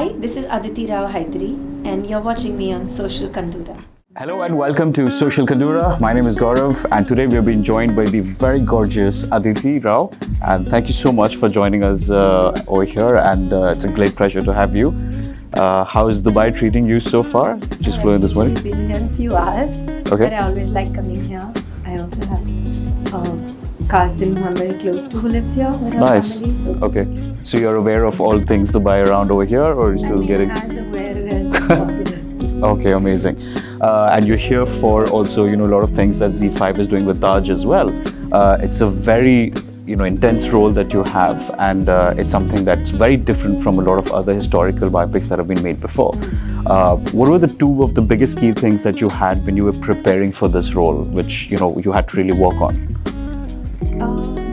Hi, this is Aditi Rao Hydari, and you're watching me on Social Kandura. Hello and welcome to Social Kandura. My name is Gaurav, and today we have been joined by the very gorgeous Aditi Rao. And thank you so much for joining us over here, and it's a great pleasure to have you. How is Dubai treating you so far? Just flew in this morning. I've been here a few hours, Okay. but I always like coming here. I also have a cousin who I'm very close to who lives here with her Nice. family. So Okay. So you're aware of all things Dubai around over here, or are you still getting? as aware as possible. Okay, amazing. And you're here for also, a lot of things that ZEE5 is doing with Taj as well. It's a very, intense role that you have, and it's something that's very different from a lot of other historical biopics that have been made before. What were the two of the biggest key things that you had when you were preparing for this role, which, you had to really work on?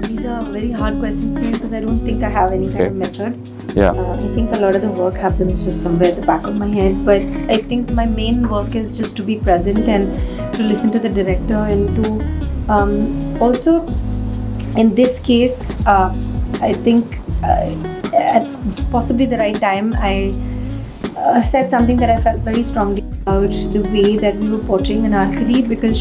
These are very hard questions for me because I don't think I have any kind of method. Yeah. I think a lot of the work happens just somewhere at the back of my head, but I think my main work is just to be present and to listen to the director and to also, in this case, I think at possibly the right time, I said something that I felt very strongly about the way that we were portraying Anarkali, because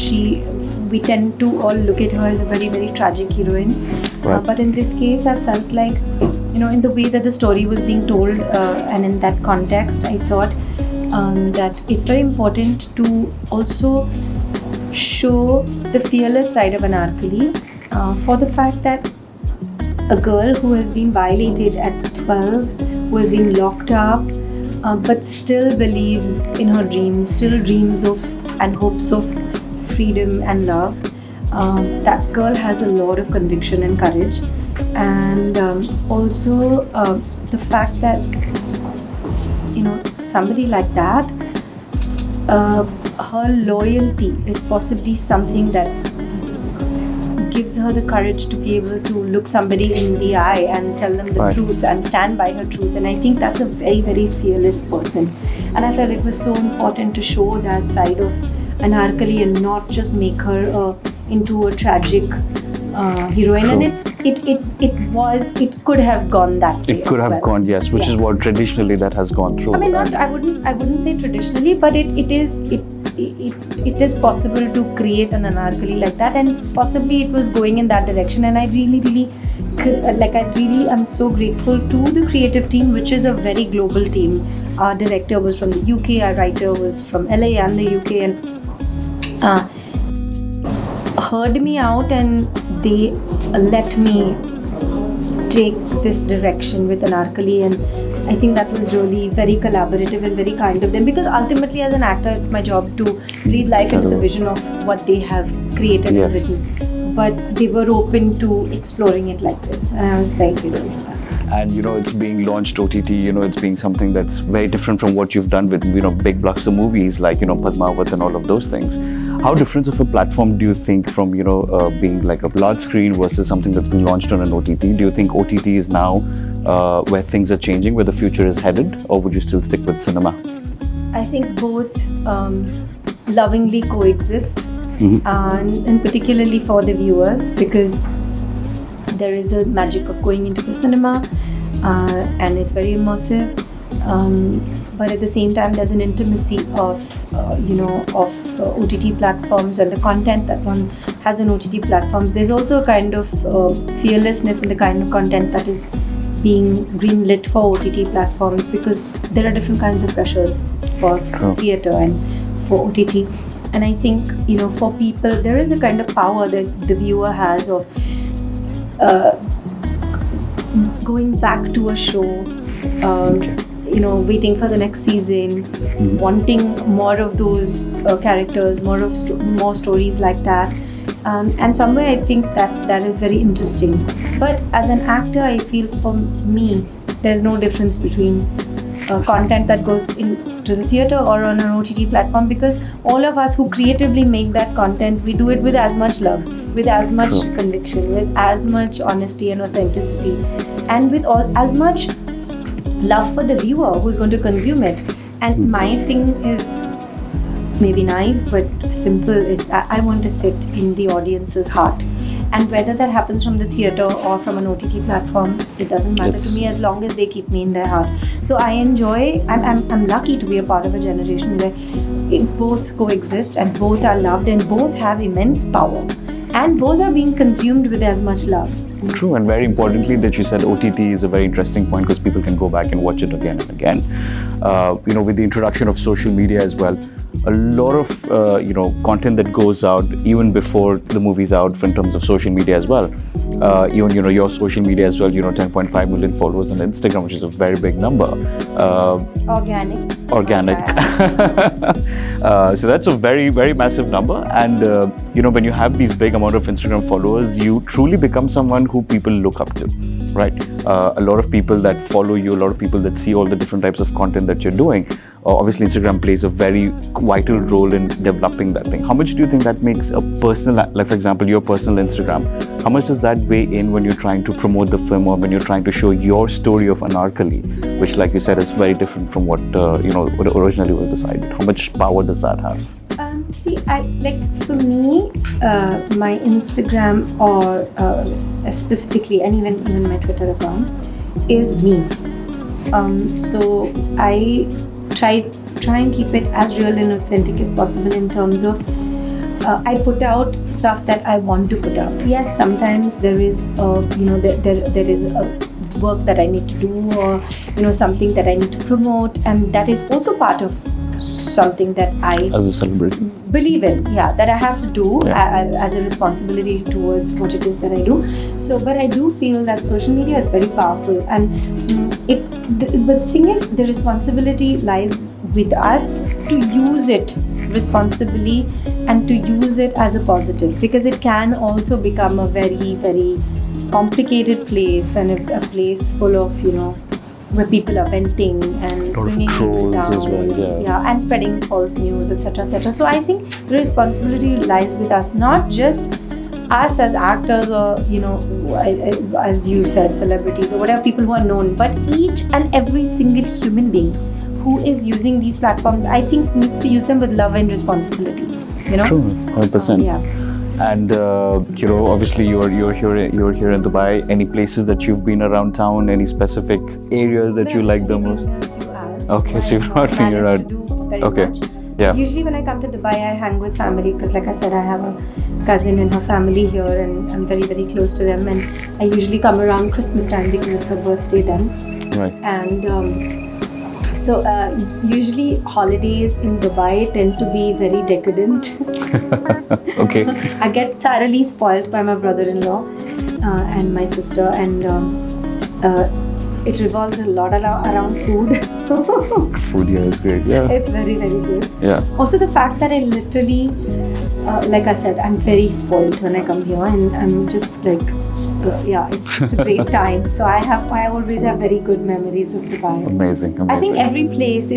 we tend to all look at her as a very, very tragic heroine. Right. But in this case, I felt like, in the way that the story was being told and in that context, I thought that it's very important to also show the fearless side of Anarkali for the fact that a girl who has been violated at 12, who has been locked up, but still believes in her dreams, still dreams of and hopes of freedom and love. That girl has a lot of conviction and courage, and also the fact that somebody like that, her loyalty is possibly something that gives her the courage to be able to look somebody in the eye and tell them the Right. truth and stand by her truth. And I think that's a very, very fearless person. And I felt it was so important to show that side of Anarkali and not just make her into a tragic heroine. True. And it could have gone that way. It could as have well. gone, yes, which Yeah. is what traditionally that has gone through. I mean, And- I wouldn't say traditionally, but it is possible to create an Anarkali like that, and possibly it was going in that direction. And I really am so grateful to the creative team, which is a very global team. Our director was from the UK, our writer was from LA and the UK, and heard me out, and they let me take this direction with Anarkali, and I think that was really very collaborative and very kind of them, because ultimately as an actor it's my job to breathe life into the vision of what they have created and Yes. written, but they were open to exploring it like this, and I was very grateful for that. And it's being launched OTT, it's being something that's very different from what you've done with big blockbuster movies like Padmavat and all of those things. How different of a platform do you think from being like a large screen versus something that's been launched on an OTT? Do you think OTT is now where things are changing, where the future is headed, or would you still stick with cinema? I think both lovingly coexist, and particularly for the viewers, because there is a magic of going into the cinema, and it's very immersive. But at the same time, there's an intimacy of OTT platforms and the content that one has on OTT platforms. There's also a kind of fearlessness in the kind of content that is being greenlit for OTT platforms, because there are different kinds of pressures for True. theatre and for OTT. And I think, for people, there is a kind of power that the viewer has of going back to a show, waiting for the next season, wanting more of those characters, more stories like that. And somewhere I think that is very interesting. But as an actor, I feel for me, there's no difference between content that goes into the theatre or on an OTT platform, because all of us who creatively make that content, we do it with as much love, with as much True. conviction, with as much honesty and authenticity, and with as much love for the viewer who's going to consume it. And my thing is maybe naive but simple, is I want to sit in the audience's heart, And whether that happens from the theatre or from an OTT platform, it doesn't matter to me as long as they keep me in their heart. So I enjoy, I'm lucky to be a part of a generation where both coexist and both are loved and both have immense power and both are being consumed with as much love. True, and very importantly that you said OTT is a very interesting point because people can go back and watch it again and again. With the introduction of social media as well, a lot of content that goes out even before the movie's out in terms of social media as well. Even your social media as well. 10.5 million followers on Instagram, which is a very big number. Organic. So that's a very, very massive number. And when you have these big amount of Instagram followers, you truly become someone who people look up to, right? A lot of people that follow you, a lot of people that see all the different types of content that you're doing. Obviously, Instagram plays a very vital role in developing that thing. How much do you think that makes a personal, like for example, your personal Instagram, how much does that weigh in when you're trying to promote the film or when you're trying to show your story of Anarkali, which, like you said, is very different from what what originally was decided? How much power does that have? For me, my Instagram or specifically, and even my Twitter account is me. So I try and keep it as real and authentic as possible in terms of I put out stuff that I want to put out. Yes, sometimes there is there is a work that I need to do or something that I need to promote, and that is also part of something that I as a celebrity believe in, that I have to do as a responsibility towards what it is that I do. So, but I do feel that social media is very powerful, and the thing is, the responsibility lies with us to use it responsibly and to use it as a positive, because it can also become a very, very complicated place and a place full of where people are venting and a lot of trolls as well, and spreading false news, etc., etc. So I think the responsibility lies with us, not just us as actors or as you said, celebrities or whatever, people who are known, but each and every single human being who is using these platforms, I think, needs to use them with love and responsibility. True, 100%. And obviously you're here in Dubai. Any places that you've been around town? Any specific areas that you like the most? Okay, so you've not been around. Okay, yeah. Usually when I come to Dubai, I hang with family because, like I said, I have a cousin and her family here, and I'm very, very close to them. And I usually come around Christmas time because it's her birthday then. Right. And so usually holidays in Dubai tend to be very decadent. Okay. I get thoroughly spoiled by my brother-in-law and my sister, and it revolves a lot around food. Food, is great. Yeah. It's very, very good. Yeah. Also the fact that I literally, like I said, I'm very spoiled when I come here, and I'm just like, it's just a great time. So I always have very good memories of Dubai. Amazing. I think every place,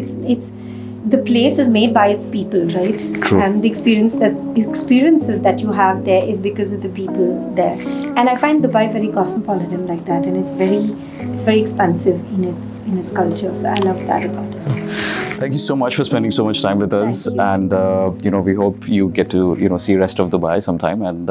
the place is made by its people, right? True. And the experiences that you have there is because of the people there. And I find Dubai very cosmopolitan like that, and it's very expansive in its culture. So I love that about it. Thank you so much for spending so much time with us, and we hope you get to see rest of Dubai sometime, and